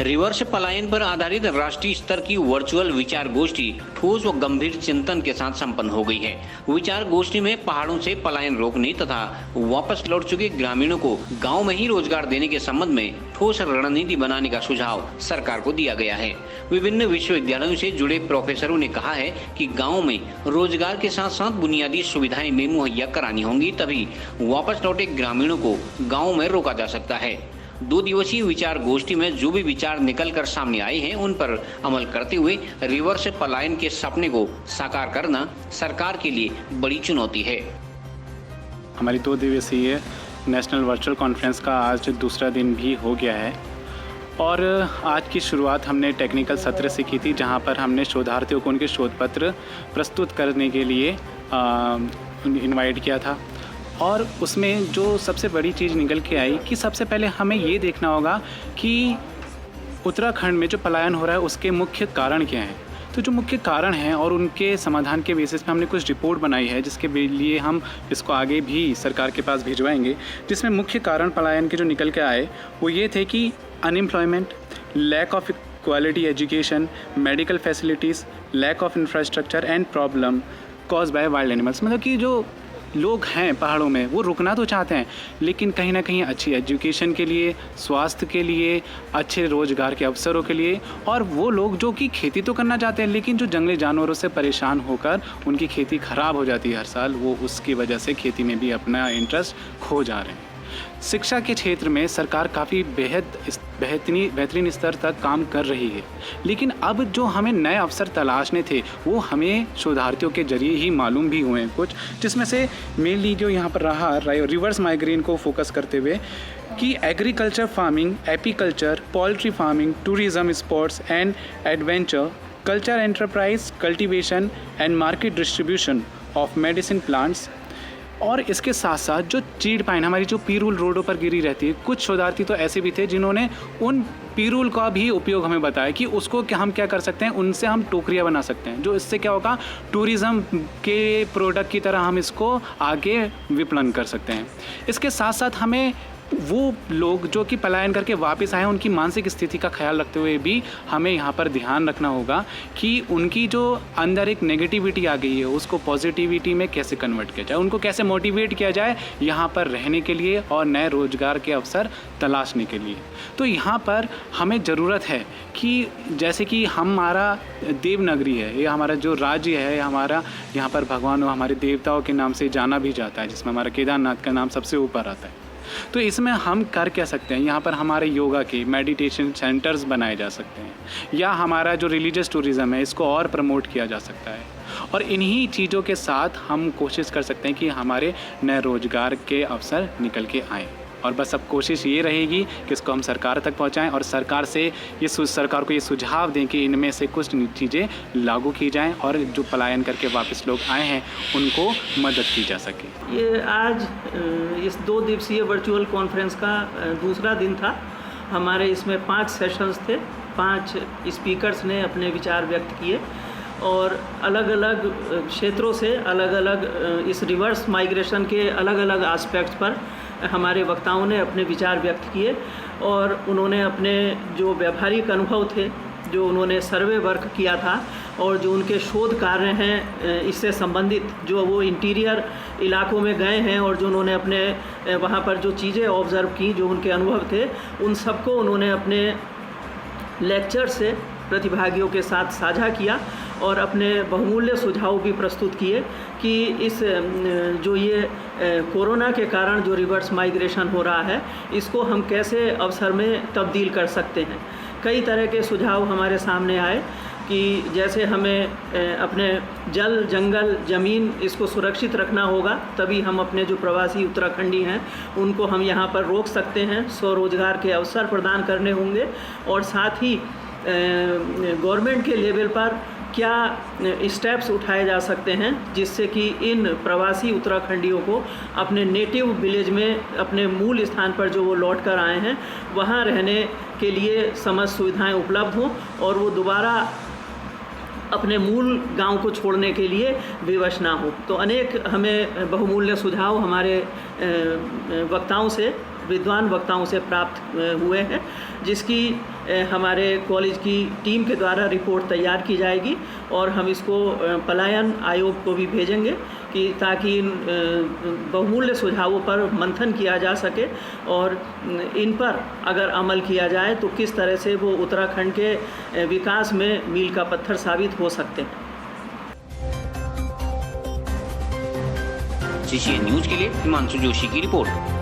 Reverse पलायन पर आधारित राष्ट्रीय स्तर की वर्चुअल विचार गोष्ठी ठोस व गंभीर चिंतन के साथ संपन्न हो गई है। विचार गोष्ठी में पहाड़ों से पलायन रोकने तथा वापस लौट चुके ग्रामीणों को गांव में ही रोजगार देने के संबंध में ठोस रणनीति बनाने का सुझाव सरकार को दिया गया है। विभिन्न विश्वविद्यालयों से जुड़े प्रोफेसरों ने कहा है कि गाँव में रोजगार के साथ साथ बुनियादी सुविधाएं भी मुहैया करानी होंगी, तभी वापस लौटे ग्रामीणों को गाँव में रोका जा सकता है। 2 दिवसीय विचार गोष्ठी में जो भी विचार निकल कर सामने आए हैं उन पर अमल करते हुए रिवर्स पलायन के सपने को साकार करना सरकार के लिए बड़ी चुनौती है। हमारी 2 दिवसीय नेशनल वर्चुअल कॉन्फ्रेंस का आज दूसरा दिन भी हो गया है और आज की शुरुआत हमने टेक्निकल सत्र से की थी, जहां पर हमने शोधार्थियों को उनके शोध पत्र प्रस्तुत करने के लिए इनवाइट किया था। और उसमें जो सबसे बड़ी चीज़ निकल के आई कि सबसे पहले हमें ये देखना होगा कि उत्तराखंड में जो पलायन हो रहा है उसके मुख्य कारण क्या हैं। तो जो मुख्य कारण हैं और उनके समाधान के बेसिस पे हमने कुछ रिपोर्ट बनाई है, जिसके लिए हम इसको आगे भी सरकार के पास भिजवाएंगे। जिसमें मुख्य कारण पलायन के जो निकल के आए वो ये थे कि unemployment, lack of quality education, medical facilities, lack of infrastructure and problem caused by wild animals. मतलब कि जो लोग हैं पहाड़ों में वो रुकना तो चाहते हैं, लेकिन कहीं ना कहीं अच्छी एजुकेशन के लिए, स्वास्थ्य के लिए, अच्छे रोज़गार के अवसरों के लिए, और वो लोग जो कि खेती तो करना चाहते हैं लेकिन जो जंगली जानवरों से परेशान होकर उनकी खेती ख़राब हो जाती है हर साल, वो उसकी वजह से खेती में भी अपना इंटरेस्ट खो जा रहे हैं। शिक्षा के क्षेत्र में सरकार काफ़ी बेहतरीन स्तर तक काम कर रही है, लेकिन अब जो हमें नए अवसर तलाशने थे वो हमें शोधार्थियों के जरिए ही मालूम भी हुए हैं कुछ, जिसमें से मेनली जो यहाँ पर रहा रिवर्स माइग्रेशन को फोकस करते हुए कि agriculture farming, apiculture, poultry farming, tourism, sports and adventure, culture enterprise, cultivation and market distribution of medicine plants. और इसके साथ साथ जो चीड़ पाइन हमारी जो पीरूल रोडों पर गिरी रहती है, कुछ शोधार्थी तो ऐसे भी थे जिन्होंने उन पीरूल का भी उपयोग हमें बताया कि उसको हम क्या कर सकते हैं, उनसे हम टोकरियाँ बना सकते हैं, जो इससे क्या होगा टूरिज़्म के प्रोडक्ट की तरह हम इसको आगे विपणन कर सकते हैं। इसके साथ साथ हमें वो लोग जो कि पलायन करके वापस आए उनकी मानसिक स्थिति का ख्याल रखते हुए भी हमें यहाँ पर ध्यान रखना होगा कि उनकी जो अंदर एक नेगेटिविटी आ गई है उसको पॉजिटिविटी में कैसे कन्वर्ट किया जाए, उनको कैसे मोटिवेट किया जाए यहाँ पर रहने के लिए और नए रोजगार के अवसर तलाशने के लिए। तो यहाँ पर हमें ज़रूरत है कि जैसे कि हमारा देवनगरी है, ये हमारा जो राज्य है, हमारा यहाँ पर भगवान हमारे देवताओं के नाम से जाना भी जाता है, जिसमें हमारा केदारनाथ का नाम सबसे ऊपर आता है। तो इसमें हम कर क्या सकते हैं, यहाँ पर हमारे योगा के मेडिटेशन सेंटर्स बनाए जा सकते हैं, या हमारा जो रिलीजियस टूरिज़्म है इसको और प्रमोट किया जा सकता है। और इन्हीं चीज़ों के साथ हम कोशिश कर सकते हैं कि हमारे नए रोजगार के अवसर निकल के आएँ। और बस अब कोशिश ये रहेगी कि इसको हम सरकार तक पहुंचाएं और सरकार को ये सुझाव दें कि इनमें से कुछ चीज़ें लागू की जाएं और जो पलायन करके वापस लोग आए हैं उनको मदद की जा सके। ये आज इस 2 दिवसीय वर्चुअल कॉन्फ्रेंस का दूसरा दिन था। हमारे इसमें 5 सेशंस थे, 5 स्पीकर्स ने अपने विचार व्यक्त किए और अलग अलग क्षेत्रों से अलग अलग इस रिवर्स माइग्रेशन के अलग अलग एस्पेक्ट्स पर हमारे वक्ताओं ने अपने विचार व्यक्त किए और उन्होंने अपने जो व्यावहारिक अनुभव थे, जो उन्होंने सर्वे वर्क किया था और जो उनके शोध कार्य हैं इससे संबंधित, जो वो इंटीरियर इलाकों में गए हैं और जो उन्होंने अपने वहाँ पर जो चीज़ें ऑब्ज़र्व की, जो उनके अनुभव थे, उन सबको उन्होंने अपने लेक्चर से प्रतिभागियों के साथ साझा किया और अपने बहुमूल्य सुझाव भी प्रस्तुत किए कि इस जो ये कोरोना के कारण जो रिवर्स माइग्रेशन हो रहा है इसको हम कैसे अवसर में तब्दील कर सकते हैं। कई तरह के सुझाव हमारे सामने आए कि जैसे हमें अपने जल, जंगल, ज़मीन इसको सुरक्षित रखना होगा, तभी हम अपने जो प्रवासी उत्तराखंडी हैं उनको हम यहाँ पर रोक सकते हैं, स्वरोजगार के अवसर प्रदान करने होंगे और साथ ही गवर्नमेंट के लेवल पर क्या स्टेप्स उठाए जा सकते हैं जिससे कि इन प्रवासी उत्तराखंडियों को अपने नेटिव विलेज में, अपने मूल स्थान पर जो वो लौट कर आए हैं वहाँ रहने के लिए समस्त सुविधाएं उपलब्ध हों और वो दोबारा अपने मूल गांव को छोड़ने के लिए विवश ना हो। तो अनेक हमें बहुमूल्य सुझाव हमारे वक्ताओं से विद्वान वक्ताओं से प्राप्त हुए हैं, जिसकी हमारे कॉलेज की टीम के द्वारा रिपोर्ट तैयार की जाएगी और हम इसको पलायन आयोग को भी भेजेंगे कि ताकि इन बहुमूल्य सुझावों पर मंथन किया जा सके और इन पर अगर अमल किया जाए तो किस तरह से वो उत्तराखंड के विकास में मील का पत्थर साबित हो सकते हैं। CCN न्यूज के लिए हिमांशु जोशी की रिपोर्ट।